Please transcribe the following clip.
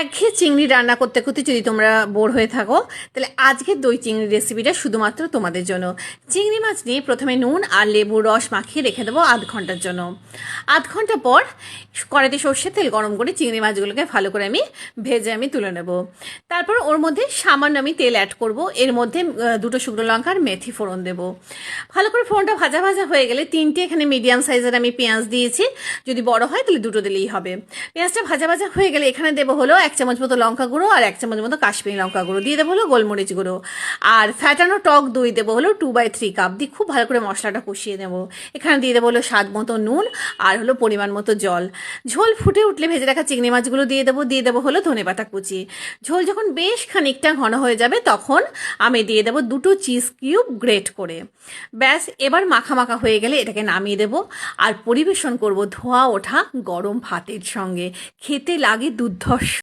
একঘেয়ে চিংড়ি রান্না করতে করতে যদি তোমরা বোর হয়ে থাকো, তাহলে আজকের দই চিংড়ি রেসিপিটা শুধুমাত্র তোমাদের জন্য। চিংড়ি মাছ নিয়ে প্রথমে নুন আর লেবুর রস মাখিয়ে রেখে দেবো আধ ঘন্টার জন্য। আধ ঘন্টা পর কড়াইতে সর্ষের তেল গরম করে চিংড়ি মাছগুলোকে ভালো করে ভেজে তুলে নেব। তারপর ওর মধ্যে সামান্য আমি তেল অ্যাড করব, এর মধ্যে দুটো শুকনো লঙ্কা আর মেথি ফোড়ন দেবো। ভালো করে ফোড়নটা ভাজা ভাজা হয়ে গেলে তিনটে এখানে মিডিয়াম সাইজের আমি পেঁয়াজ দিয়েছি, যদি বড় হয় তাহলে দুটো দিলেই হবে। পেঁয়াজটা ভাজা ভাজা হয়ে গেলে এখানে দেবো হলো 1 চামচ মতো লঙ্কা গুঁড়ো আর 1 চামচ মতো কাশ্মীরি লঙ্কা গুঁড়ো, দিয়ে দেবো হলো গোলমরিচ গুঁড়ো, আর ফ্যাটানো টক দই দেবো হলো 2/3 কাপ, দিয়ে খুব ভালো করে মশলাটা কষিয়ে নেবো। এখানে দিয়ে দেবো হলো স্বাদ মতো নুন আর হলো পরিমাণ মতো জল। ঝোল ফুটে উঠলে ভেজে রাখা চিংড়ি মাছগুলো দিয়ে দেবো হলো ধনেপাতা কুচি। ঝোল যখন বেশ খানিকটা ঘন হয়ে যাবে তখন আমি দিয়ে দেবো 2 চিজ কিউব গ্রেট করে। ব্যাস, এবার মাখা মাখা হয়ে গেলে এটাকে নামিয়ে দেবো আর পরিবেশন করব ধোয়া ওঠা গরম ভাতের সঙ্গে। খেতে লাগে দুর্ধর্ষ।